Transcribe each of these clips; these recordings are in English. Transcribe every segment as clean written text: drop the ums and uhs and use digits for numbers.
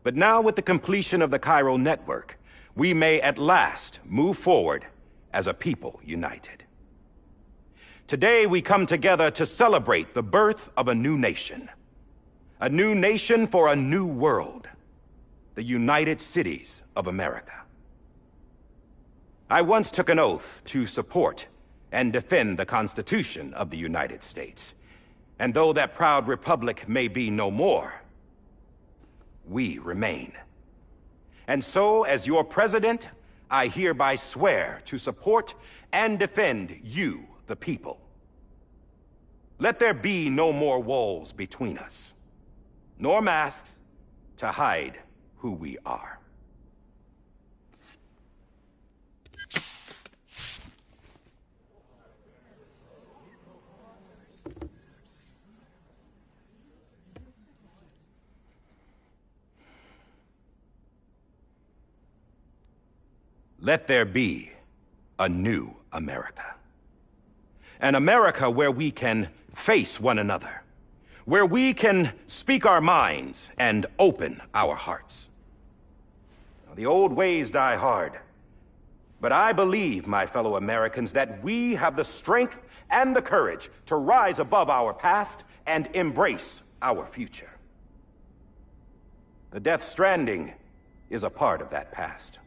But now with the completion of the Cairo network, we may at last move forward as a people united. Today we come together to celebrate the birth of a new nation. A new nation for a new world. The United Cities of America. I once took an oath to support and defend the Constitution of the United States. And though that proud republic may be no more, we remain. And so, as your president, I hereby swear to support and defend you, the people. Let there be no more walls between us, nor masks to hide who we are. Let there be a new America. An America where we can face one another, where we can speak our minds and open our hearts. Now, the old ways die hard, but I believe, my fellow Americans, that we have the strength and the courage to rise above our past and embrace our future. The Death Stranding is a part of that past.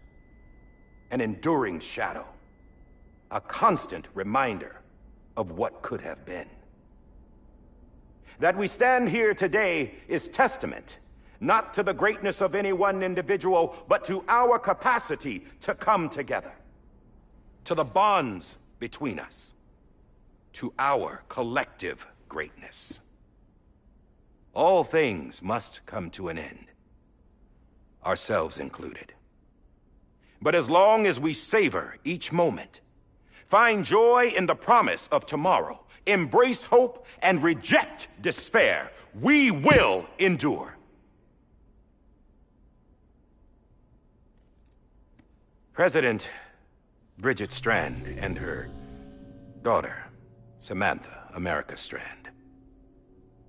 An enduring shadow, a constant reminder of what could have been. That we stand here today is testament, not to the greatness of any one individual, but to our capacity to come together, to the bonds between us, to our collective greatness. All things must come to an end, ourselves included. But as long as we savor each moment, find joy in the promise of tomorrow, embrace hope, and reject despair, we will endure. President Bridget Strand and her daughter, Samantha America Strand,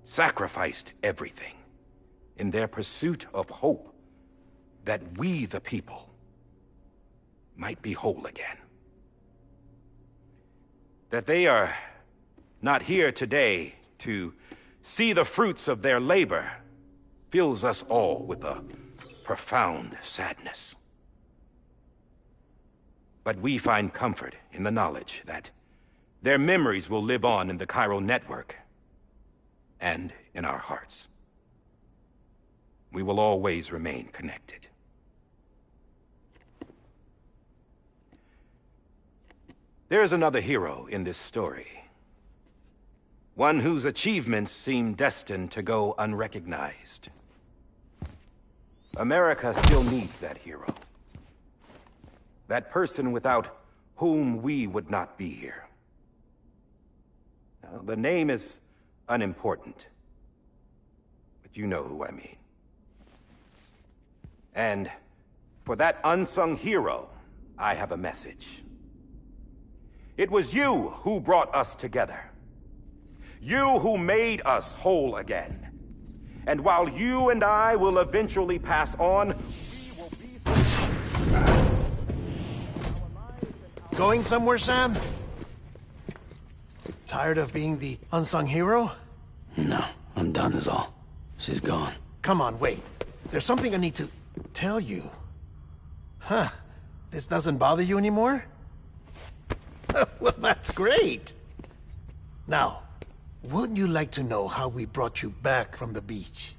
sacrificed everything in their pursuit of hope that we, the people, might be whole again. That they are not here today to see the fruits of their labor fills us all with a profound sadness. But we find comfort in the knowledge that their memories will live on in the Cairo network and in our hearts. We will always remain connected. There is another hero in this story. One whose achievements seem destined to go unrecognized. America still needs that hero. That person without whom we would not be here. Now, the name is unimportant, but you know who I mean. And for that unsung hero, I have a message. It was you who brought us together. You who made us whole again. And while you and I will eventually pass on, we will be... Going somewhere, Sam? Tired of being the unsung hero? No, I'm done is all. She's gone. Come on, wait. There's something I need to tell you. Huh. This doesn't bother you anymore? Well, that's great. Now, wouldn't you like to know how we brought you back from the beach?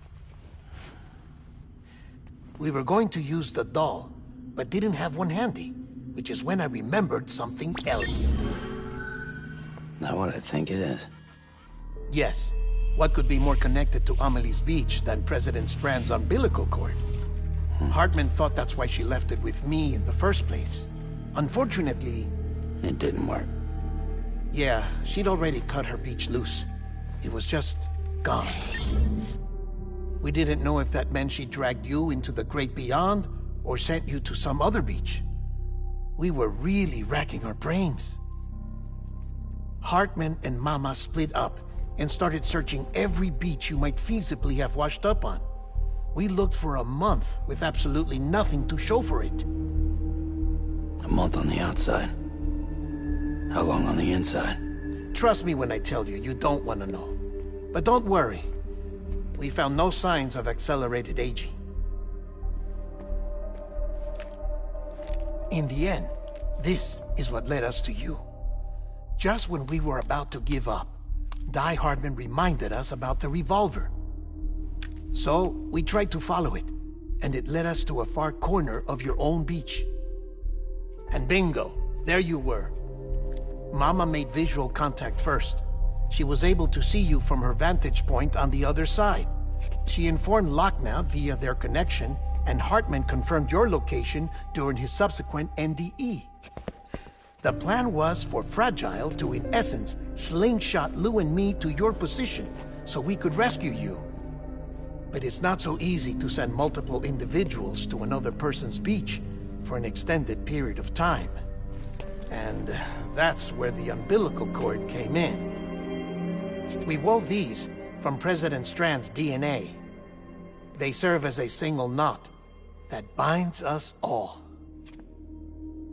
We were going to use the doll, but didn't have one handy, which is when I remembered something else. Not what I think it is. Yes. What could be more connected to Amelie's beach than President Strand's umbilical cord? Hartman thought that's why she left it with me in the first place. Unfortunately... It didn't work. Yeah, she'd already cut her beach loose. It was just gone. We didn't know if that meant she dragged you into the great beyond, or sent you to some other beach. We were really racking our brains. Hartman and Mama split up and started searching every beach you might feasibly have washed up on. We looked for a month with absolutely nothing to show for it. A month on the outside. How long on the inside? Trust me when I tell you, you don't want to know. But don't worry. We found no signs of accelerated aging. In the end, this is what led us to you. Just when we were about to give up, Die Hardman reminded us about the revolver. So, we tried to follow it, and it led us to a far corner of your own beach. And bingo, there you were. Mama made visual contact first. She was able to see you from her vantage point on the other side. She informed Lockna via their connection, and Hartman confirmed your location during his subsequent NDE. The plan was for Fragile to, in essence, slingshot Lou and me to your position so we could rescue you. But it's not so easy to send multiple individuals to another person's beach for an extended period of time. And that's where the umbilical cord came in. We wove these from President Strand's DNA. They serve as a single knot that binds us all.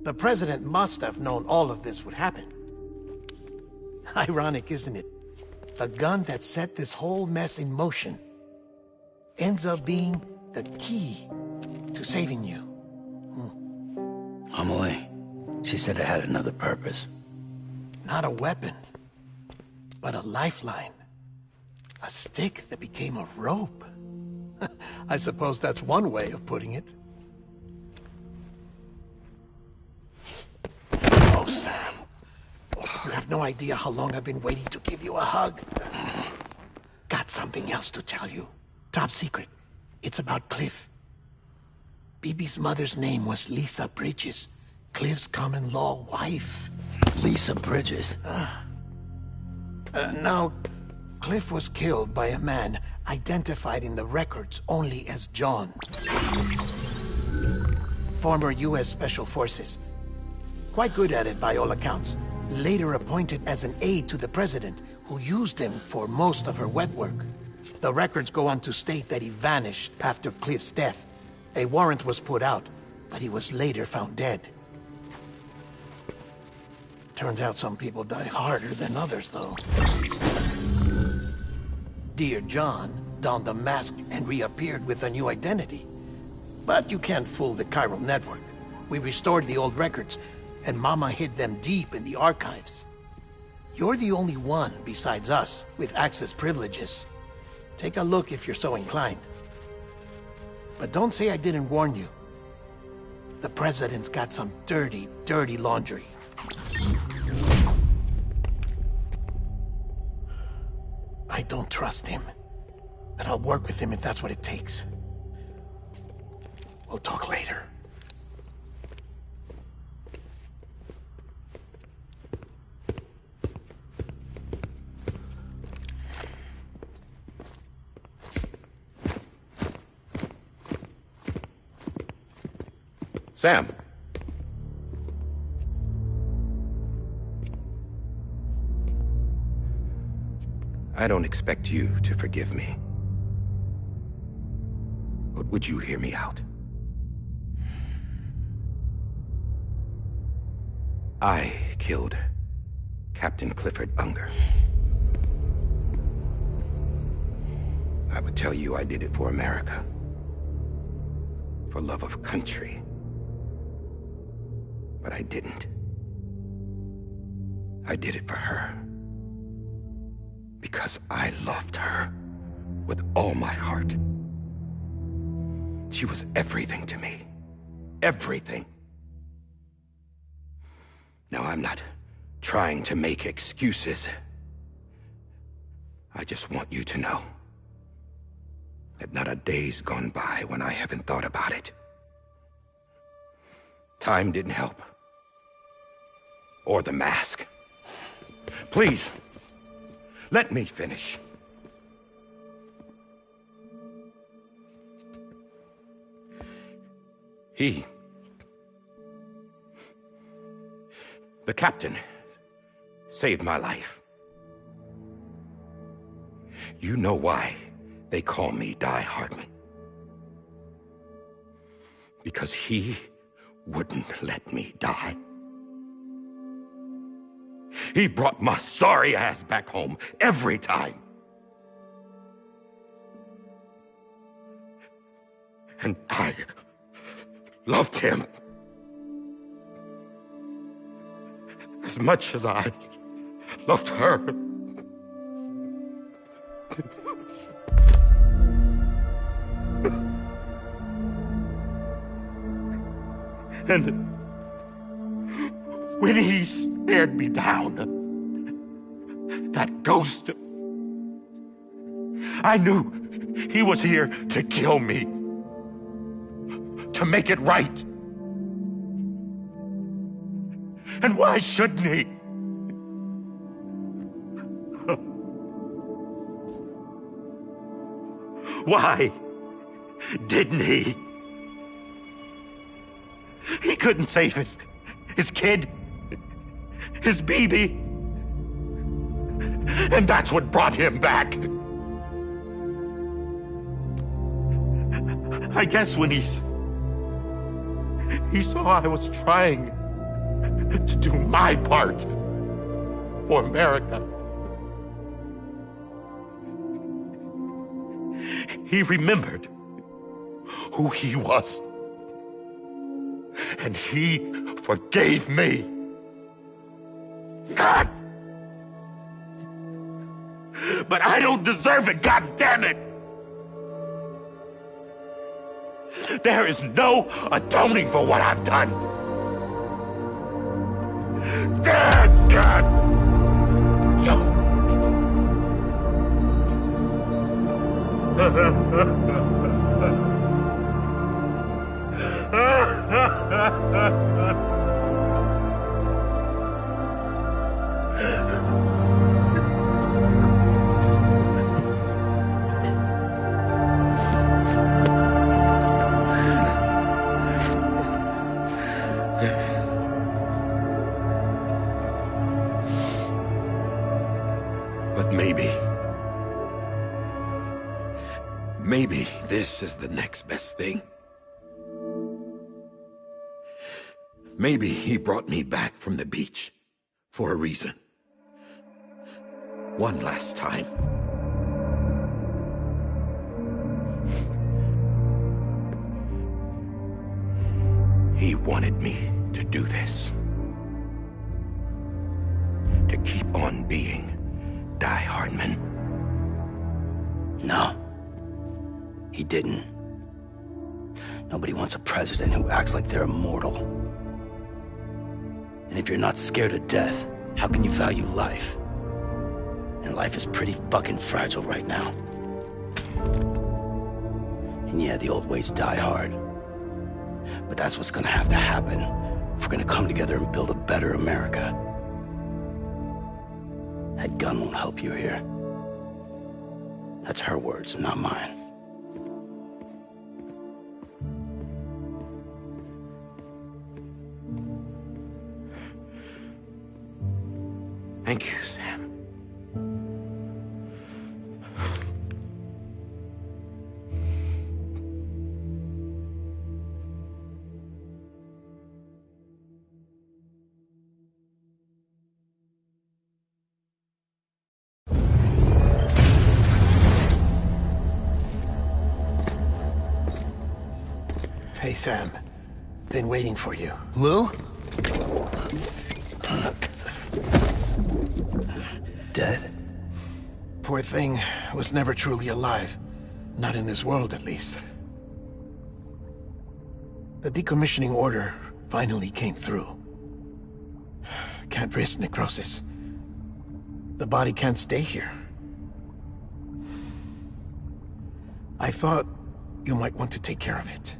The President must have known all of this would happen. Ironic, isn't it? The gun that set this whole mess in motion ends up being the key to saving you. Amelie, she said it had another purpose. Not a weapon, but a lifeline. A stick that became a rope. I suppose that's one way of putting it. Oh, Sam. You have no idea how long I've been waiting to give you a hug. Got something else to tell you. Top secret. It's about Cliff. Bibi's mother's name was Lisa Bridges, Cliff's common-law wife. Lisa Bridges? No, Cliff was killed by a man identified in the records only as John. Former U.S. Special Forces. Quite good at it by all accounts. Later appointed as an aide to the president, who used him for most of her wet work. The records go on to state that he vanished after Cliff's death. A warrant was put out, but he was later found dead. Turns out some people die harder than others, though. Dear John donned a mask and reappeared with a new identity. But you can't fool the chiral network. We restored the old records, and Mama hid them deep in the archives. You're the only one, besides us, with access privileges. Take a look if you're so inclined. But don't say I didn't warn you. The President's got some dirty, dirty laundry. I don't trust him, but I'll work with him if that's what it takes. We'll talk later. Sam. I don't expect you to forgive me. But would you hear me out? I killed Captain Clifford Unger. I would tell you I did it for America. For love of country. But I didn't. I did it for her. Because I loved her with all my heart. She was everything to me. Everything. Now, I'm not trying to make excuses. I just want you to know that not a day's gone by when I haven't thought about it. Time didn't help. Or the mask. Please, let me finish. The captain, saved my life. You know why they call me Die Hardman. Because he wouldn't let me die. He brought my sorry ass back home every time. And I loved him as much as I loved her. And when he stared me down, that ghost, I knew he was here to kill me, to make it right. And why shouldn't he? Why didn't he? He couldn't save his kid, his baby. And that's what brought him back. I guess when he saw I was trying to do my part for America, he remembered who he was. And he forgave me. God! But I don't deserve it, God damn it! There is no atoning for what I've done. Damn, God! But maybe this is the next best thing. Maybe he brought me back from the beach for a reason. One last time. He wanted me to do this. To keep on being Die Hardman. No. He didn't. Nobody wants a president who acts like they're immortal. And if you're not scared of death, how can you value life? And life is pretty fucking fragile right now. And yeah, the old ways die hard. But that's what's gonna have to happen if we're gonna come together and build a better America. That gun won't help you here. That's her words, not mine. Thank you, Sam. Hey, Sam. Been waiting for you. Lou? Dead? Poor thing was never truly alive. Not in this world, at least. The decommissioning order finally came through. Can't risk necrosis. The body can't stay here. I thought you might want to take care of it.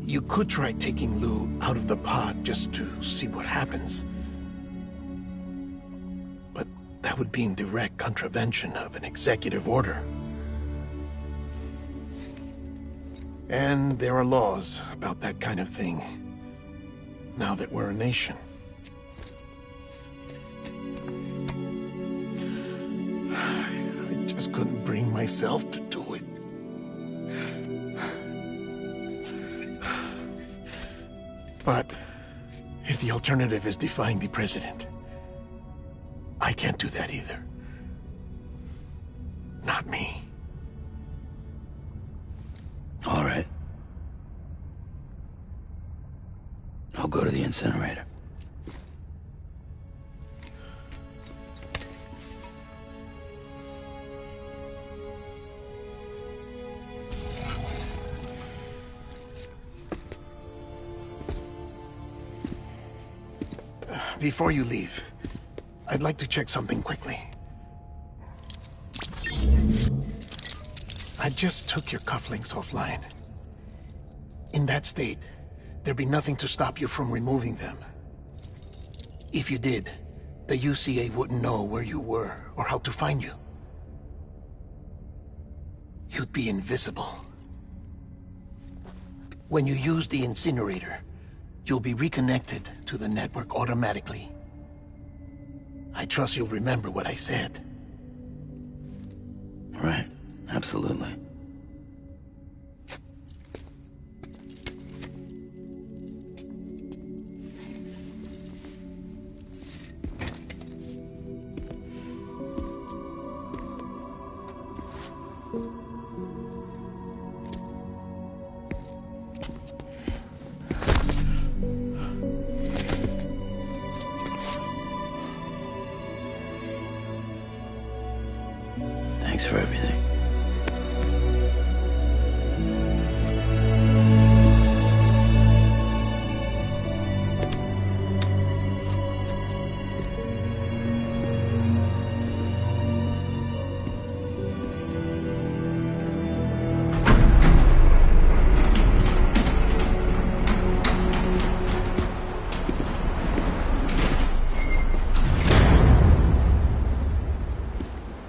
You could try taking Lou out of the pod just to see what happens. But that would be in direct contravention of an executive order. And there are laws about that kind of thing, now that we're a nation. I just couldn't bring myself to do it. But if the alternative is defying the president, I can't do that either. Not me. All right. I'll go to the incinerator. Before you leave, I'd like to check something quickly. I just took your cufflinks offline. In that state, there'd be nothing to stop you from removing them. If you did, the UCA wouldn't know where you were or how to find you. You'd be invisible. When you use the incinerator, you'll be reconnected to the network automatically. I trust you'll remember what I said. Right. Absolutely. Thanks for everything.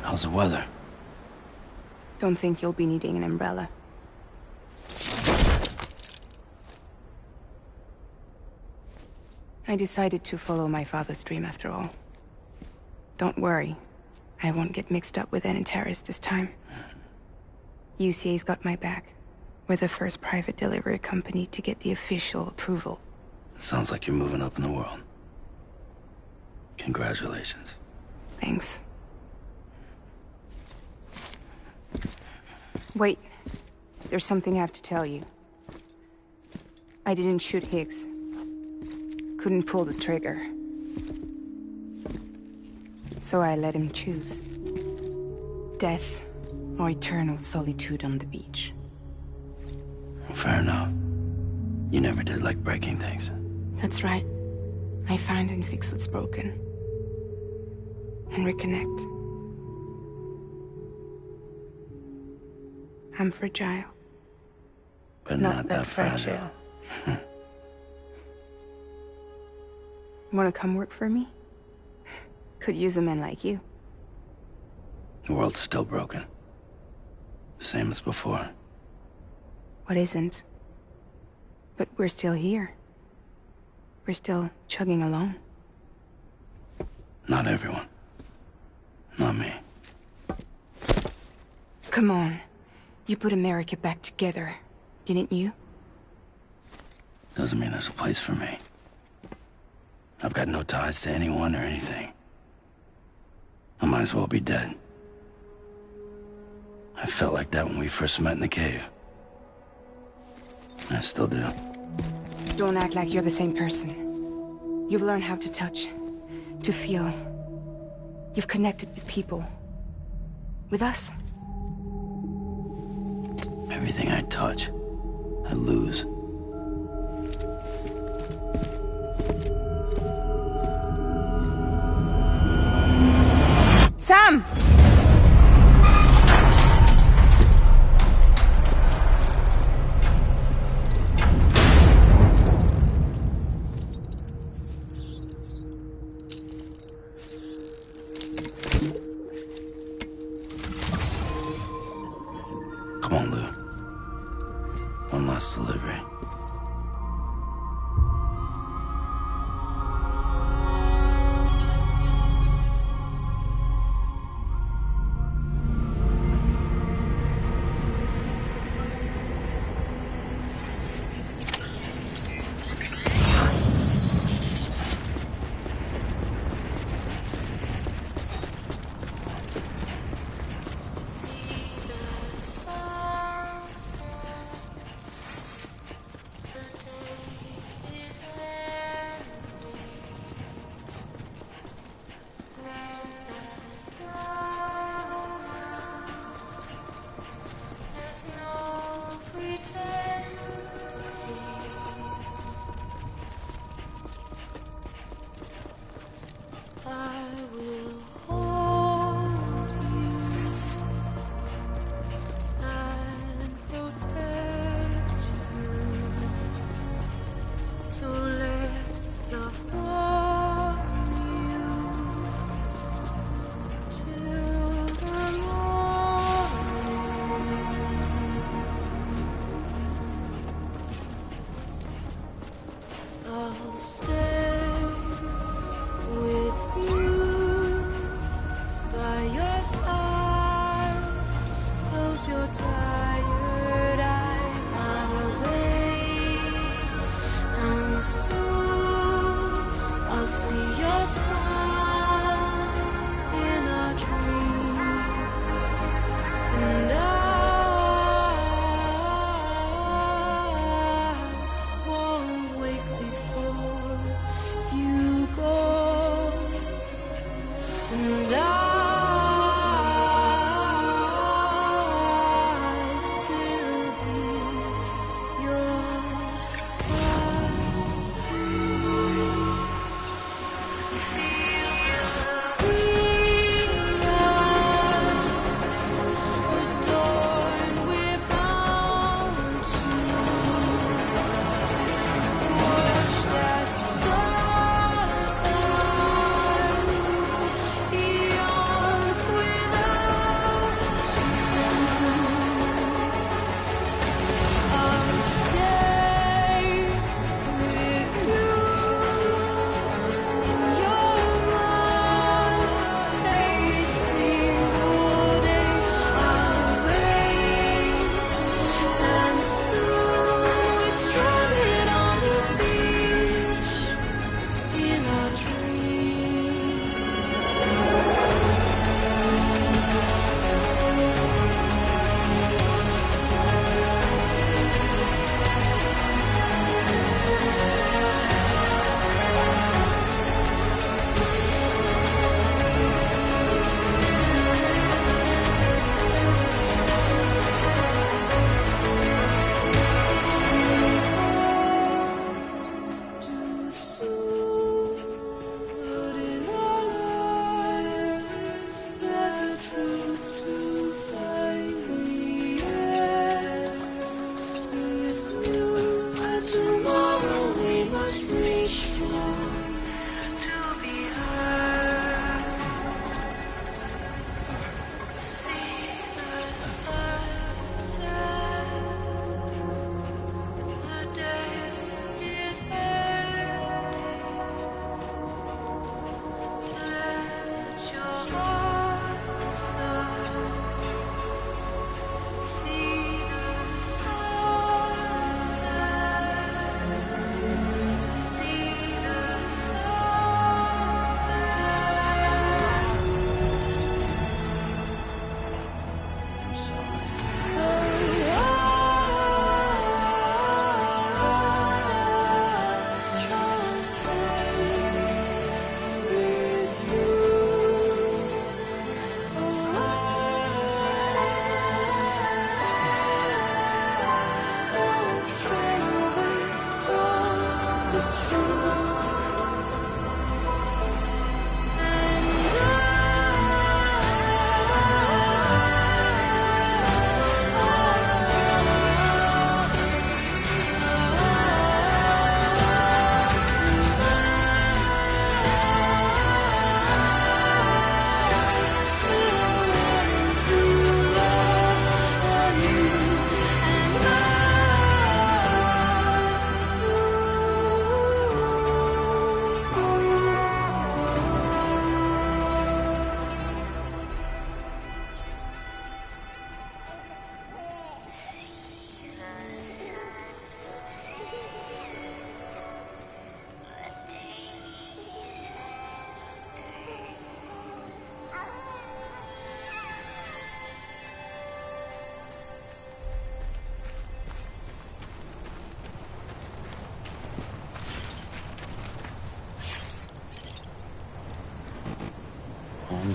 How's the weather? Don't think you'll be needing an umbrella. I decided to follow my father's dream after all. Don't worry. I won't get mixed up with any terrorists this time. UCA's got my back. We're the first private delivery company to get the official approval. Sounds like you're moving up in the world. Congratulations. Thanks. Wait. There's something I have to tell you. I didn't shoot Higgs. Couldn't pull the trigger. So I let him choose. Death or eternal solitude on the beach. Fair enough. You never did like breaking things. That's right. I find and fix what's broken. And reconnect. I'm fragile. But not that fragile. Wanna come work for me? Could use a man like you. The world's still broken. Same as before. What isn't? But we're still here. We're still chugging along. Not everyone. Not me. Come on. You put America back together, didn't you? Doesn't mean there's a place for me. I've got no ties to anyone or anything. I might as well be dead. I felt like that when we first met in the cave. I still do. Don't act like you're the same person. You've learned how to touch, to feel. You've connected with people. With us. Everything I touch, I lose. Sam! Come on, Lou. One last delivery.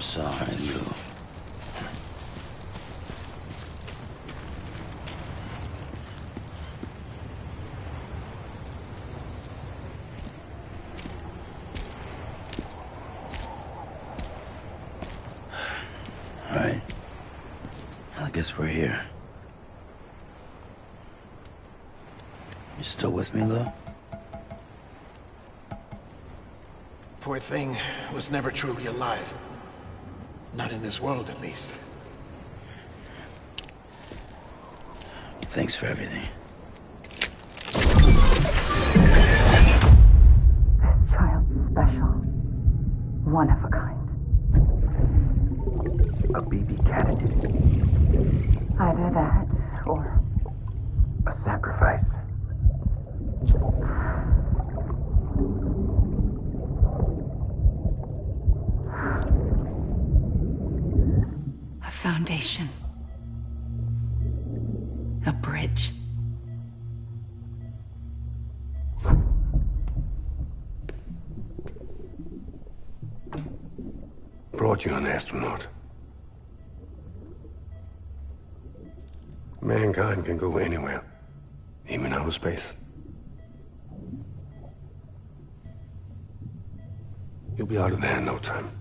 I'm sorry, Lou. All right. I guess we're here. You still with me, Lou? Poor thing was never truly alive. Not in this world, at least. Thanks for everything. Child's special. One of a kind. A BB candidate. Either that, or... A sacrifice. a foundation. A bridge. Brought you an astronaut. Mankind can go anywhere, even outer space. You'll be out of there in no time.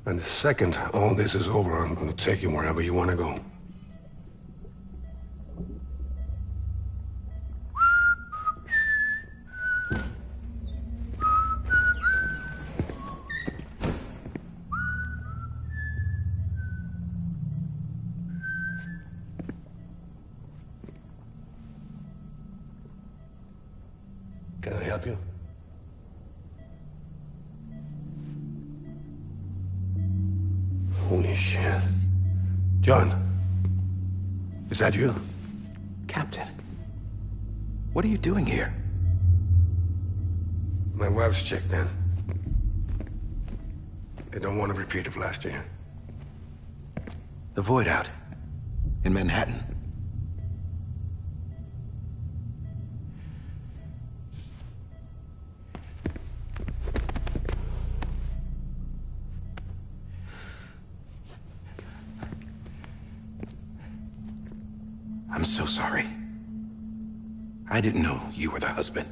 And the second all this is over, I'm gonna take you wherever you wanna go. Can I help you? Holy shit. John, is that you? Captain, what are you doing here? My wife's checked in. They don't want a repeat of last year. The Void out in Manhattan. I'm so sorry. I didn't know you were the husband.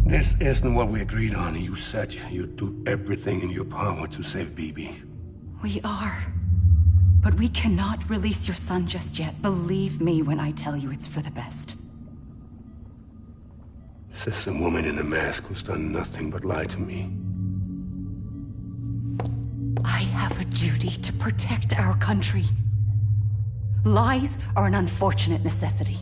This isn't what we agreed on. You said you'd do everything in your power to save BB. We are. But we cannot release your son just yet. Believe me when I tell you it's for the best. This is a woman in a mask who's done nothing but lie to me. I have a duty to protect our country. Lies are an unfortunate necessity.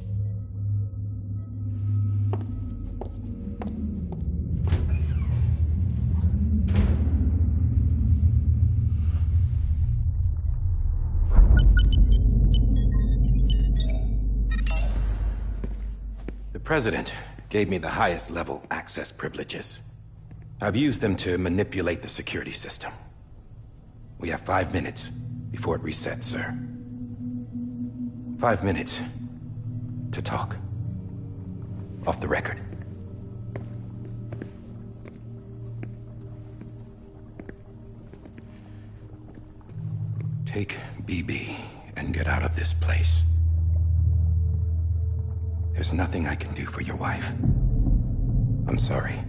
The President gave me the highest level access privileges. I've used them to manipulate the security system. We have 5 minutes before it resets, sir. 5 minutes to talk. Off the record. Take BB and get out of this place. There's nothing I can do for your wife. I'm sorry.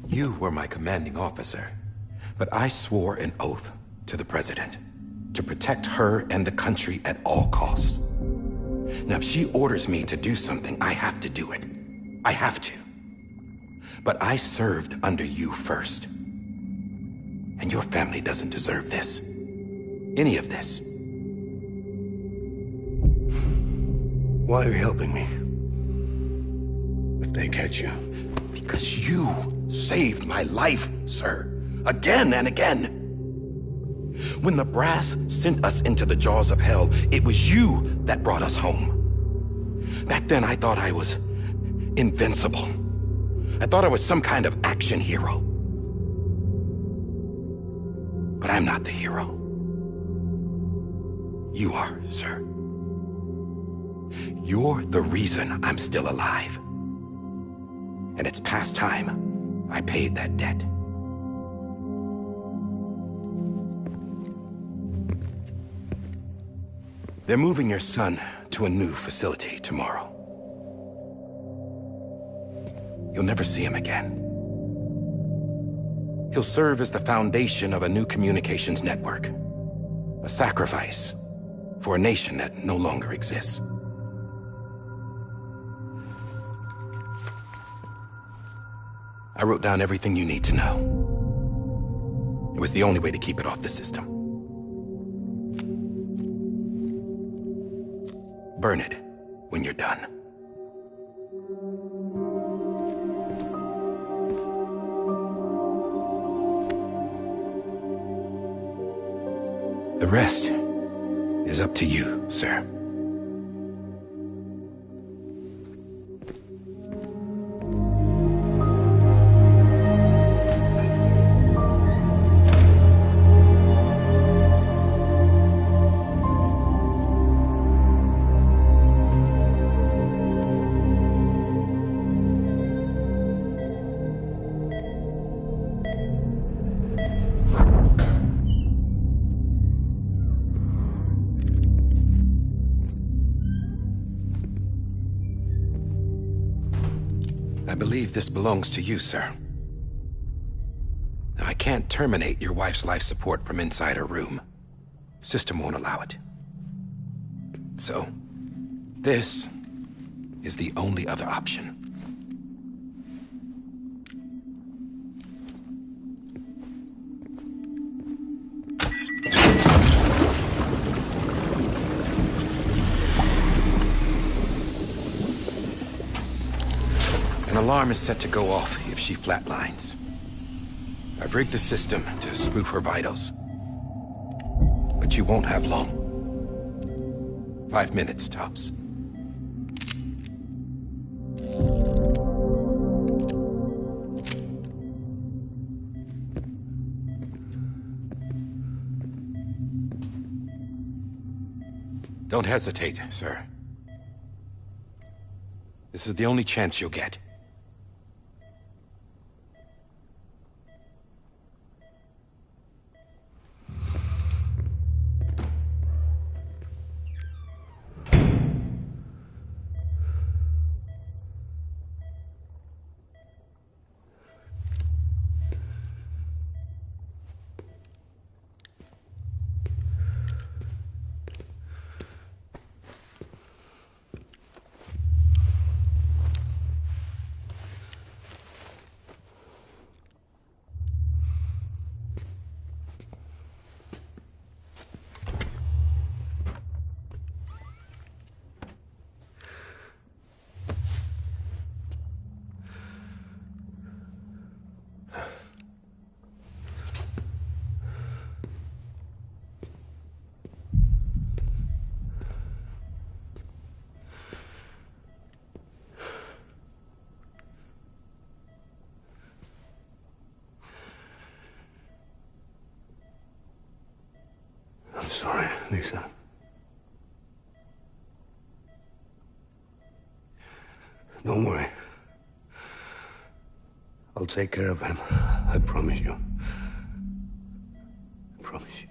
You were my commanding officer, but I swore an oath to the President to protect her and the country at all costs. Now, if she orders me to do something, I have to do it. I have to. But I served under you first. And your family doesn't deserve this. Any of this. Why are you helping me? If they catch you. Because you saved my life, sir. Again and again. When the brass sent us into the jaws of hell, it was you that brought us home. Back then, I thought I was invincible. I thought I was some kind of action hero. But I'm not the hero. You are, sir. You're the reason I'm still alive. And it's past time I paid that debt. They're moving your son to a new facility tomorrow. You'll never see him again. He'll serve as the foundation of a new communications network. A sacrifice for a nation that no longer exists. I wrote down everything you need to know. It was the only way to keep it off the system. Burn it when you're done. The rest is up to you, sir. I believe this belongs to you, sir. I can't terminate your wife's life support from inside her room. System won't allow it. So, this is the only other option. An alarm is set to go off if she flatlines. I've rigged the system to spoof her vitals. But you won't have long. 5 minutes, tops. Don't hesitate, sir. This is the only chance you'll get. I'm sorry, Lisa. Don't worry. I'll take care of him. I promise you. I promise you.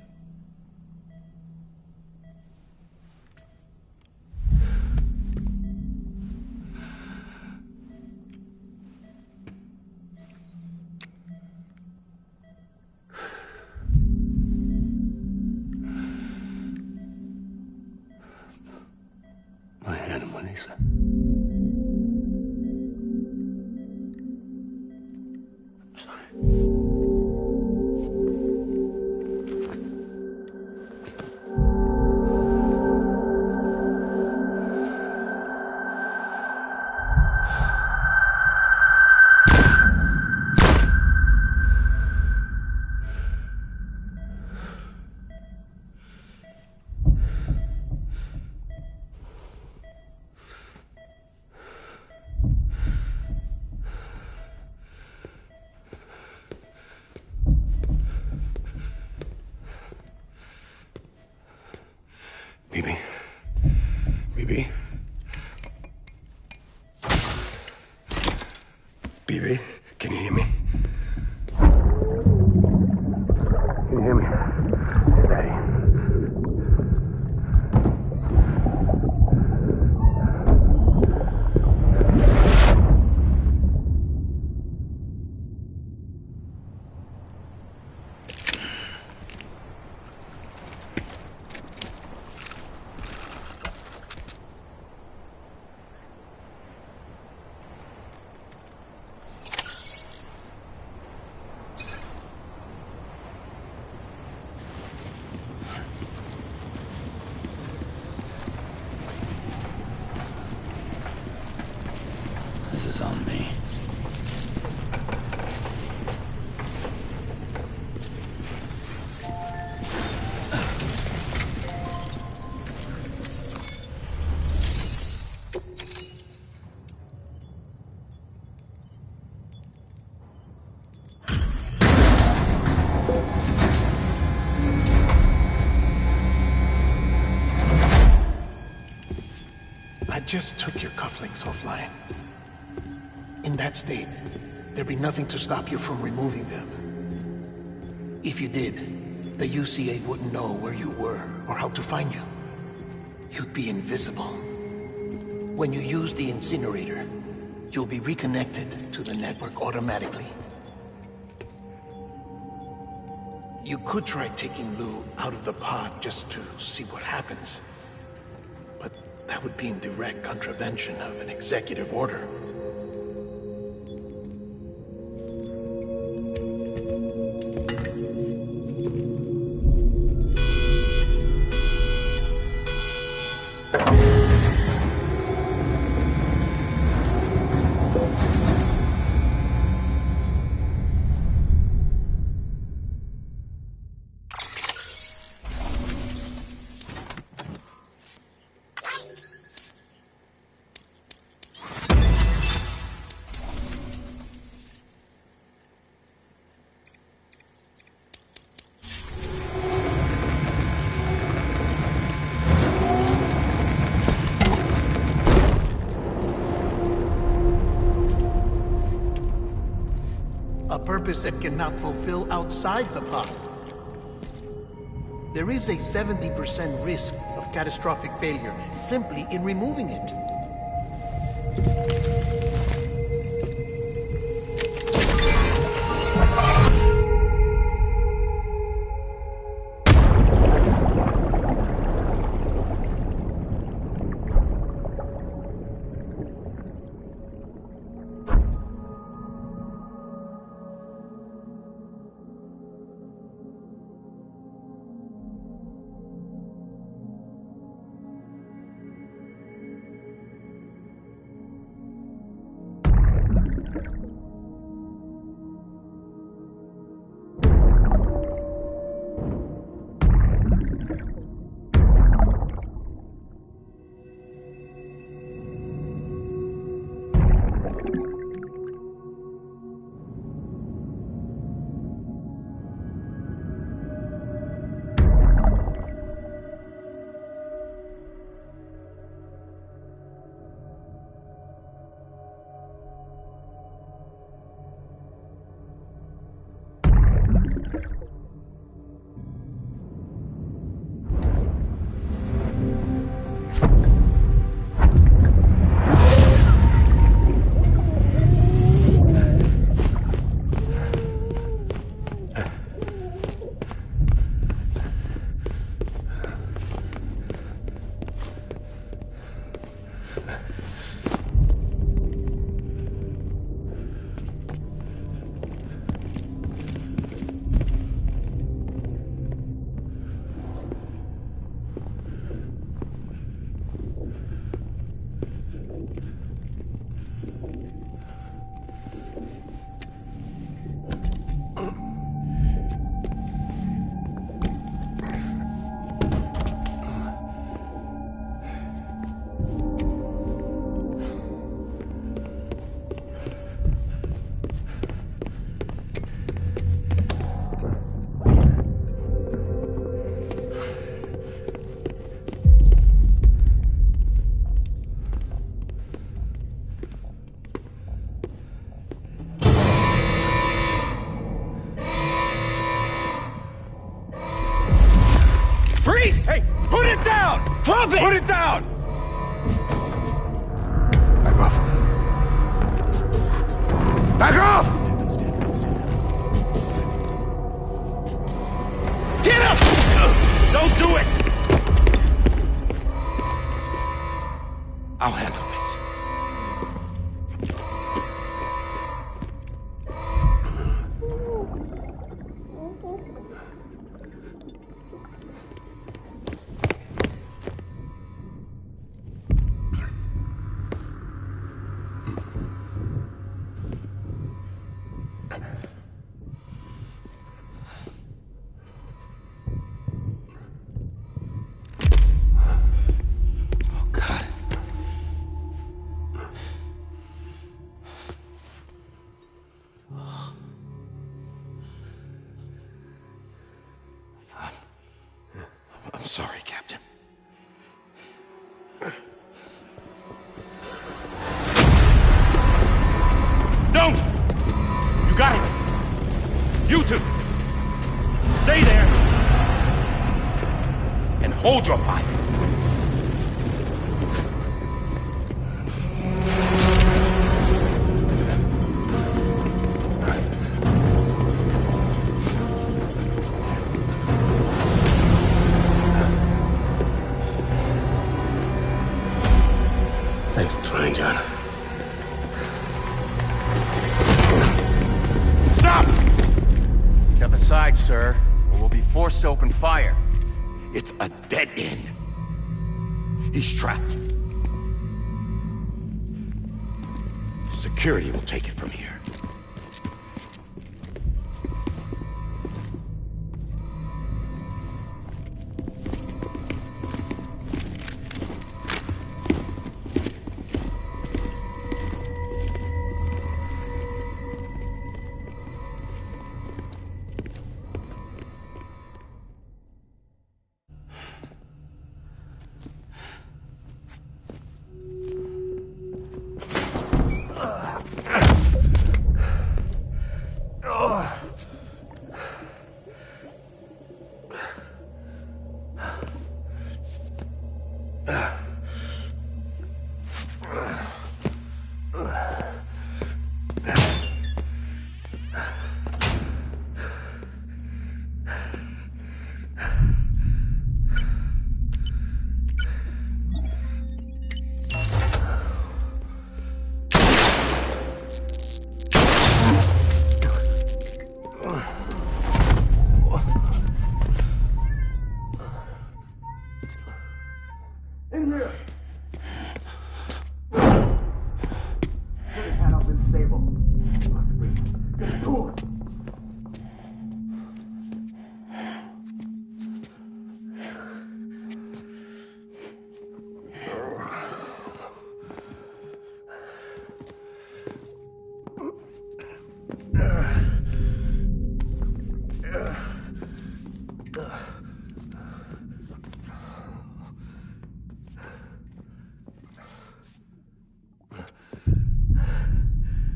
My animal, Lisa. I'm sorry. BB? BB? BB, can you hear me? Can you hear me? Steady. This is on me. I just took your cufflinks offline. In that state, there'd be nothing to stop you from removing them. If you did, the UCA wouldn't know where you were or how to find you. You'd be invisible. When you use the incinerator, you'll be reconnected to the network automatically. You could try taking Lou out of the pod just to see what happens. But that would be in direct contravention of an executive order. A purpose that cannot fulfill outside the pod. There is a 70% risk of catastrophic failure simply in removing it. Stop it! Put it down! Back off. Back off! Stand up. Get up! Don't do it! I'll handle this. I'm sorry, Captain. Don't! You got it! You two! Stay there! And hold your fire! Thanks for trying, John. Stop! Step aside, sir, or we'll be forced to open fire. It's a dead end. He's trapped. Security will take it from here.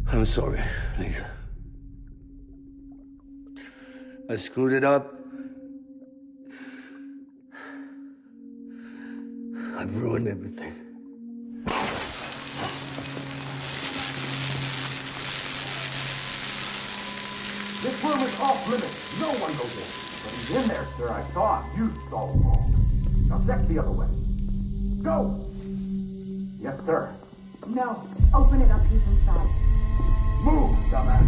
I'm sorry, Lisa. I screwed it up. I've ruined everything. This room is off limits. No one goes in. But he's in there, sir. I saw him. You saw him wrong. Now check the other way. Go! Yes, sir. No. Open it up. He's inside. Move, dumbass.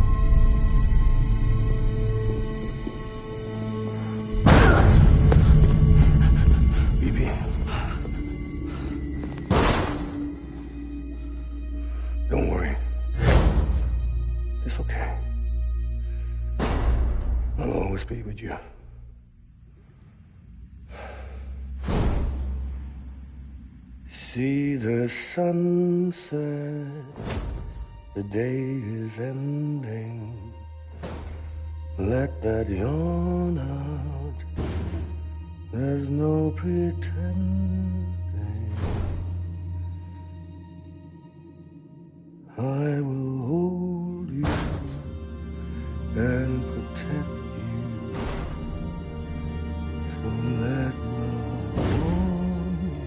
BB. Don't worry. It's okay. I'll always be with you. See the sunset. The day is ending. Let that yawn out. There's no pretending. I will hold you and protect you. So let love warm you.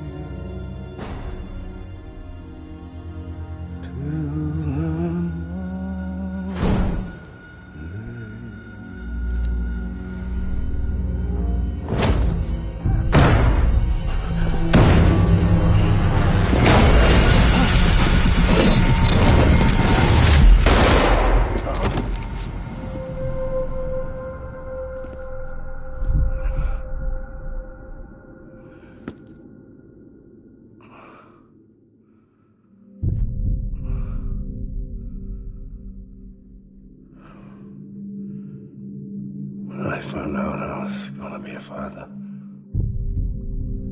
was gonna be a father.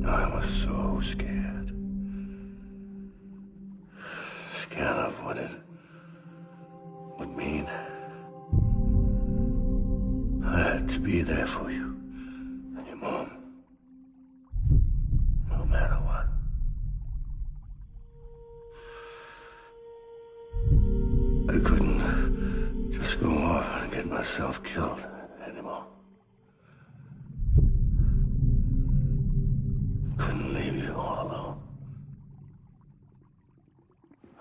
I was so scared. Scared of what it would mean. I had to be there for you and your mom. No matter what. I couldn't just go off and get myself killed anymore. Couldn't leave you all alone.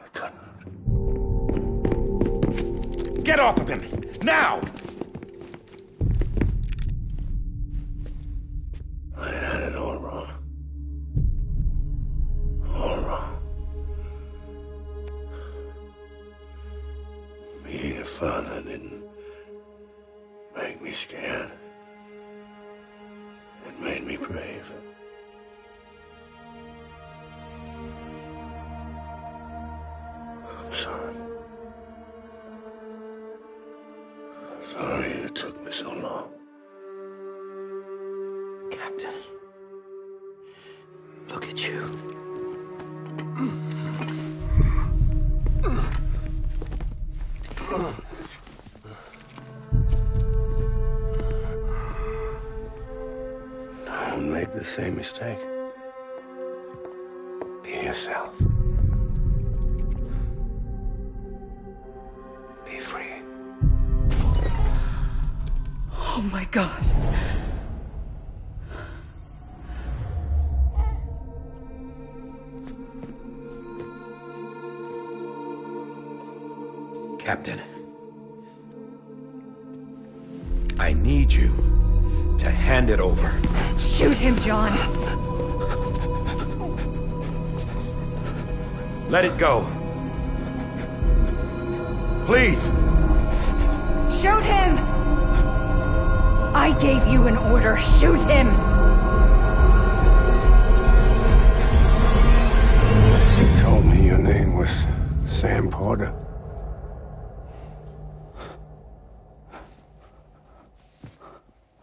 I couldn't. Get off of him! Now! I had it all wrong. All wrong. Being a father didn't make me scared. It made me brave. I'm sorry. Sorry it took me so long. Captain, look at you. Don't make the same mistake. Be yourself. Be free. Oh my God. Captain, I need you to hand it over. Shoot him, John. Let it go. Please. Shoot him! I gave you an order. Shoot him! You told me your name was Sam Porter.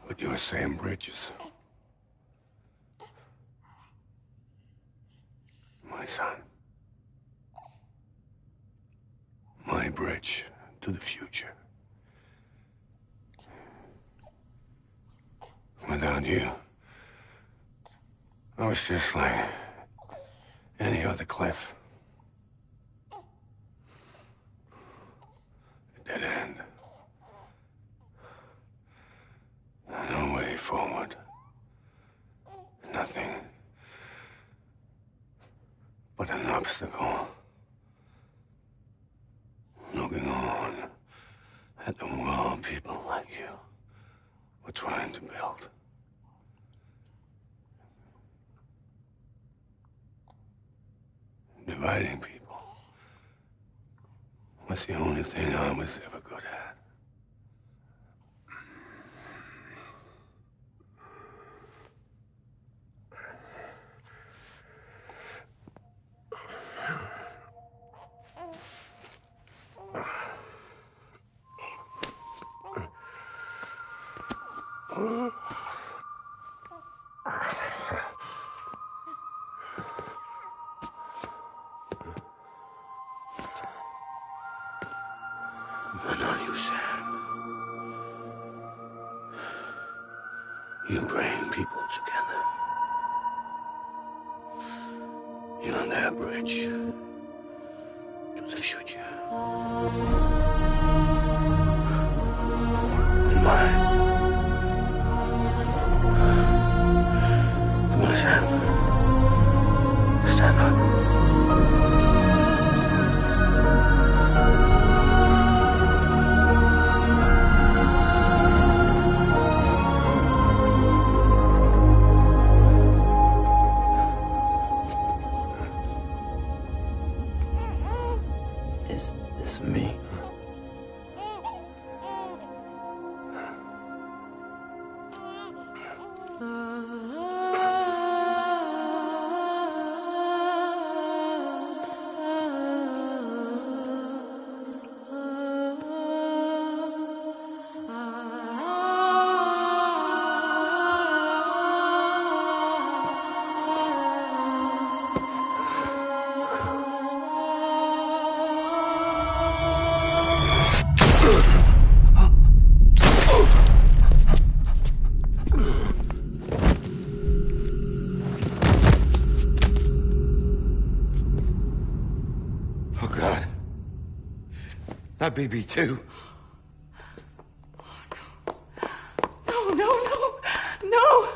But you're Sam Bridges. My son. My bridge to the future. Without you, I was just like any other Cliff. A dead end. No way forward. Nothing but an obstacle. Looking on at the world people like you were trying to build. Dividing people was the only thing I was ever good at. But not you, Sam. You bring people together. You're their bridge to the future. And mine. Come on, Sam. Stand up. Is this me? Not BB too. No, no, no, no!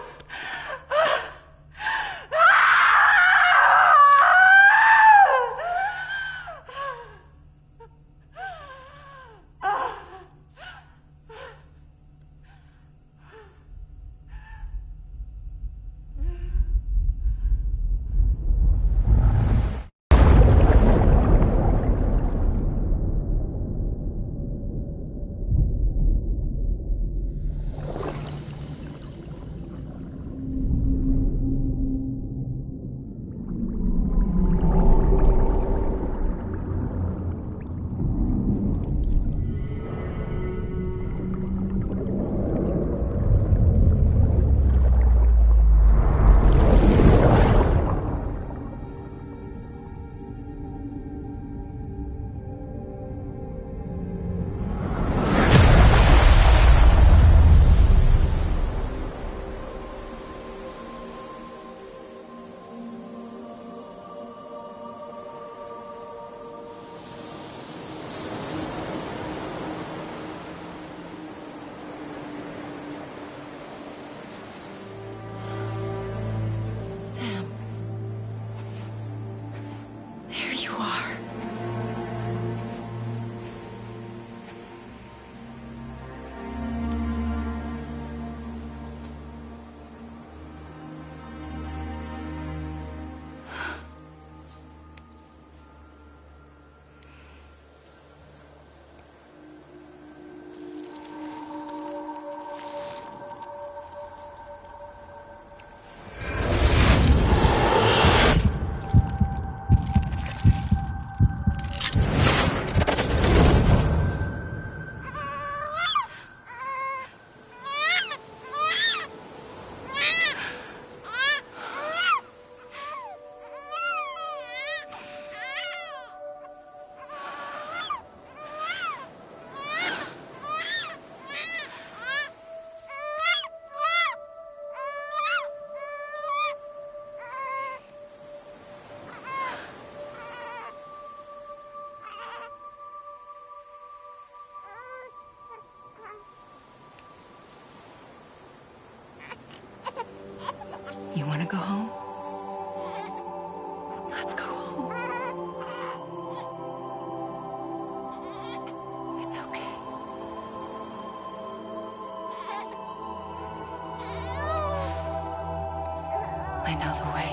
You want to go home? Let's go home. It's okay. I know the way.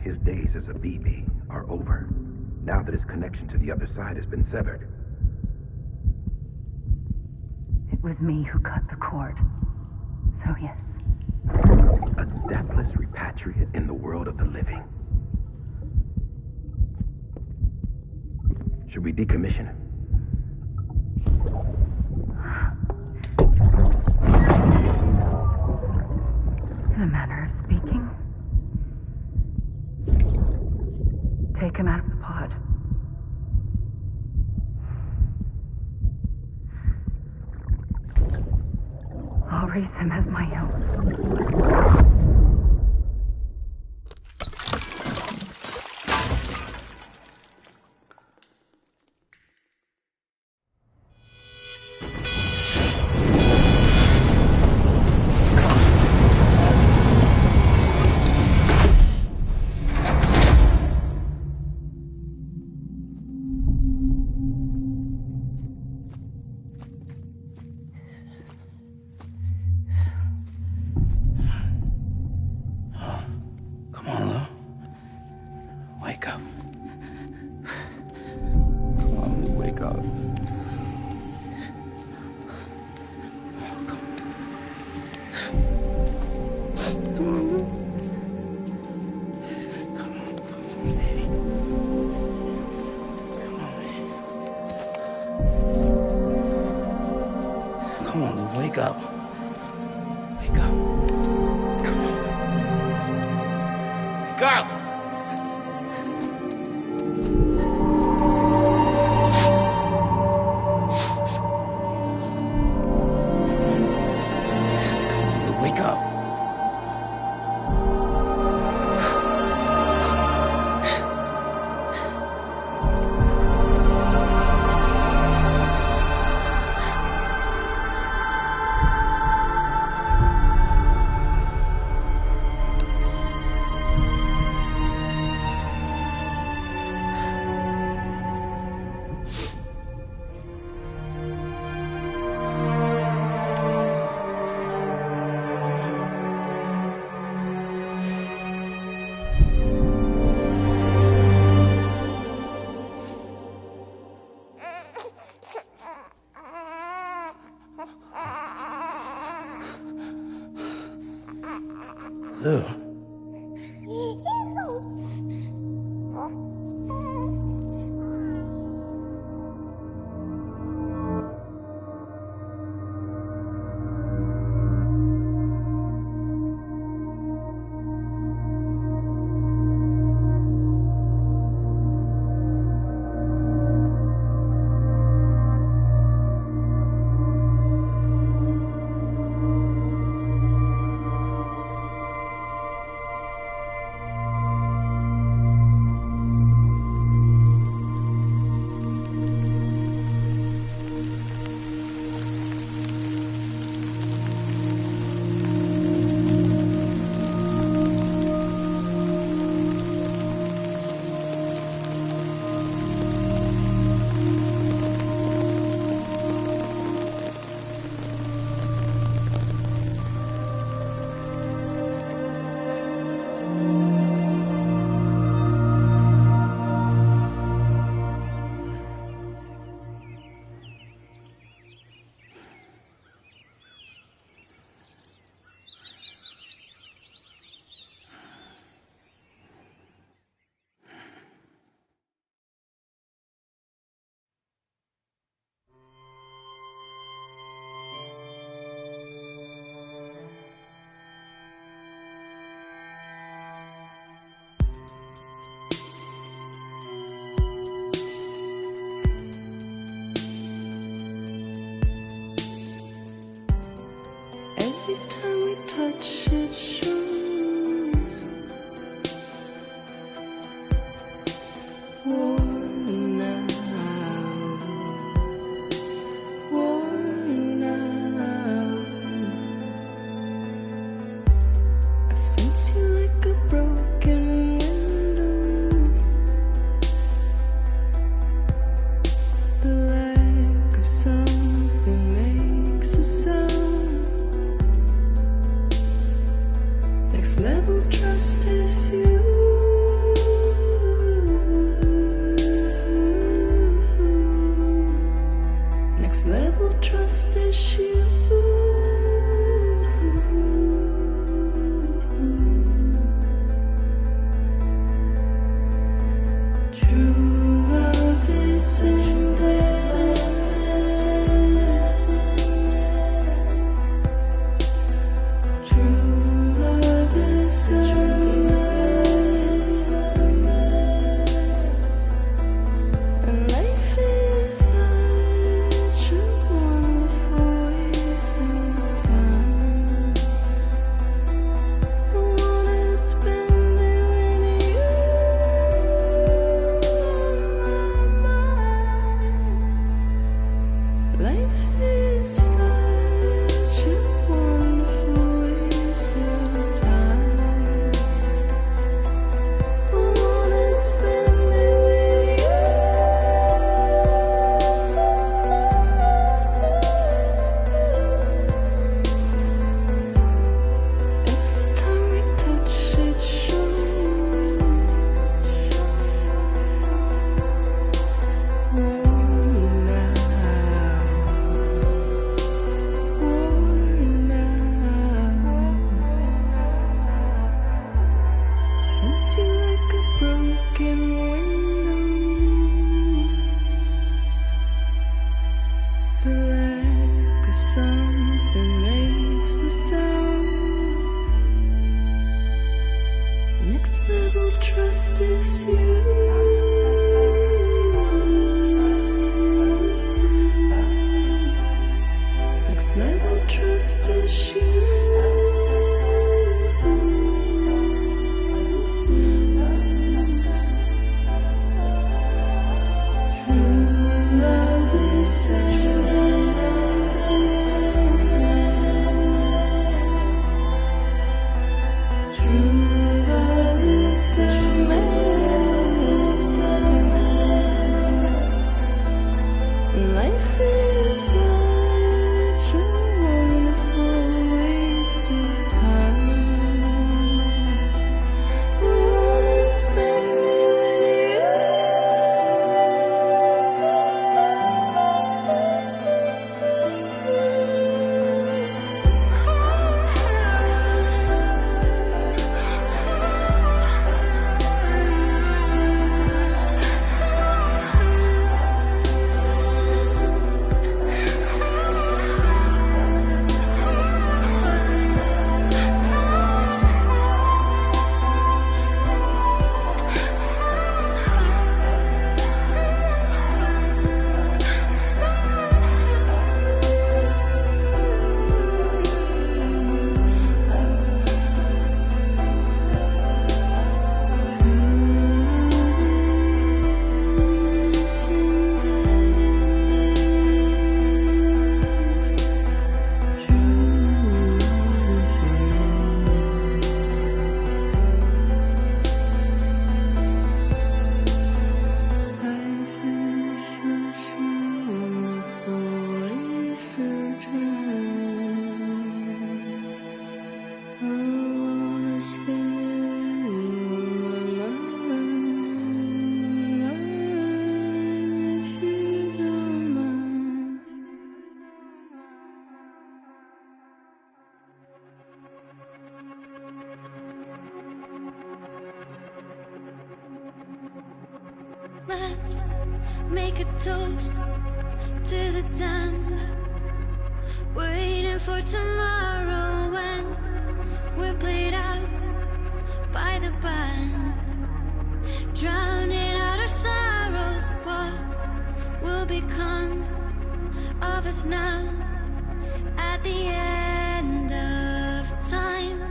His days as a BB are over, now that his connection to the other side has been severed. It was me who cut the cord. So yes. A deathless repatriate in the world of the living. Should we decommission him? him out of the pod. I'll raise him as my own. Come on, Lou, wake up. Wake up. Come on. Wake up! Come on, Lou, wake up. Lou. Every time we touch it shows worn out, worn out. I sense you like a broken window. The lack of something makes a sound. Next level trust is you. Next level trust is you. True love is in there. True love is a mess. Let's make a toast to the damned, waiting for tomorrow when we're played out by the band, drowning out our sorrows. What will become of us now at the end of time?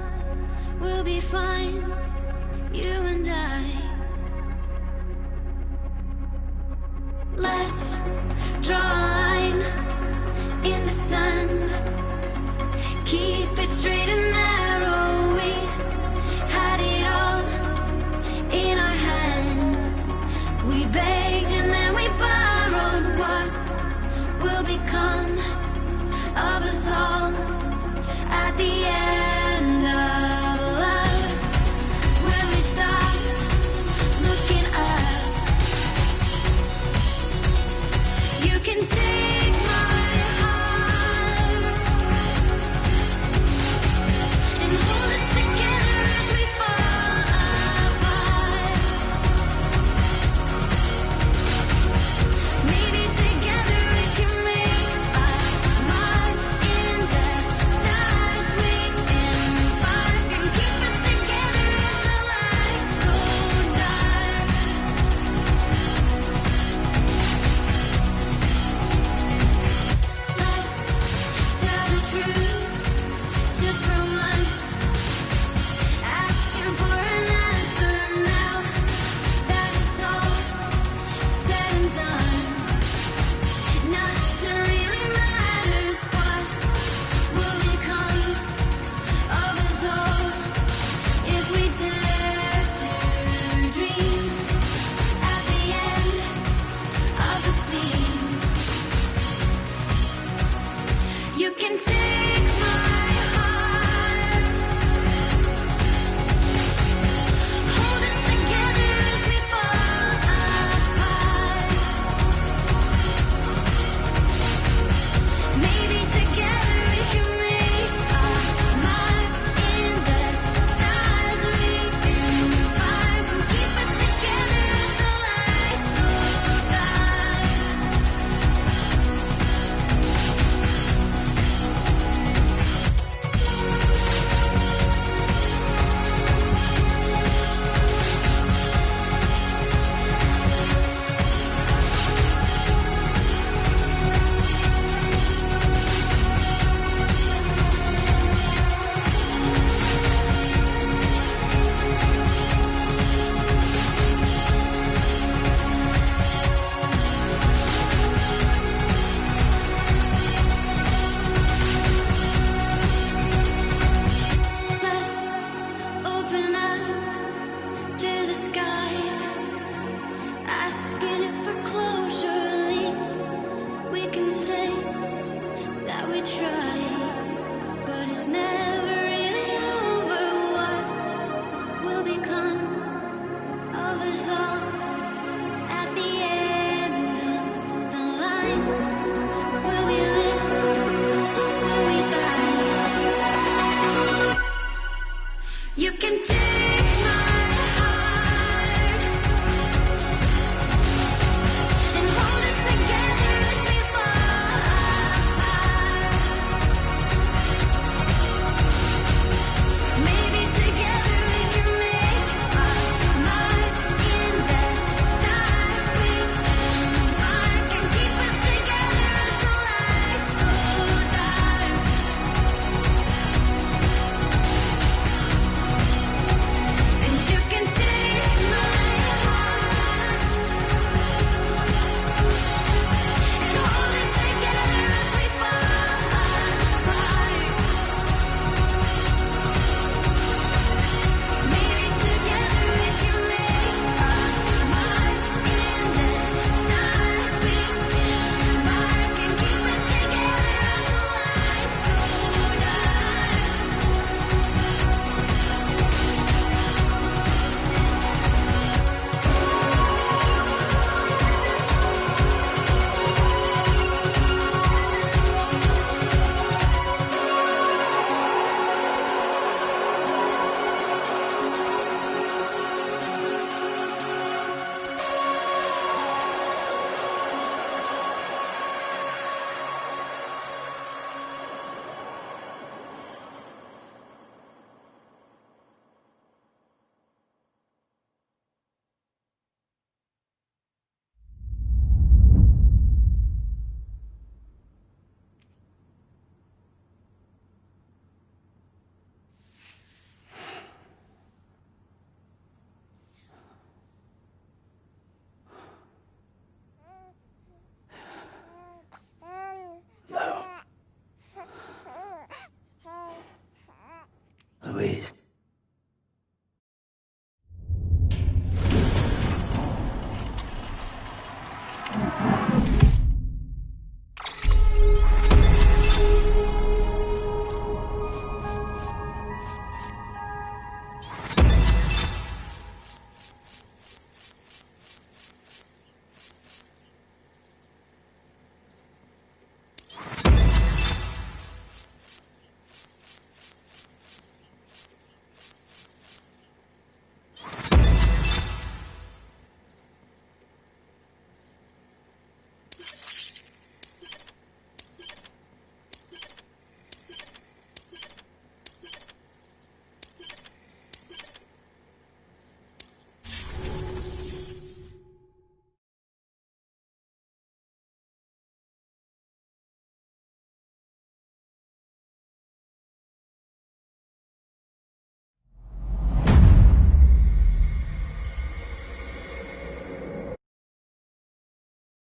We'll be fine, you and I. Let's draw a line in the sand, keep it straight and narrow. We had it all in our hands. We begged and then we borrowed. What will become of us all at the end of love? When we stopped looking up, you can take my heart and hold it together as we fall apart. Maybe together we can make our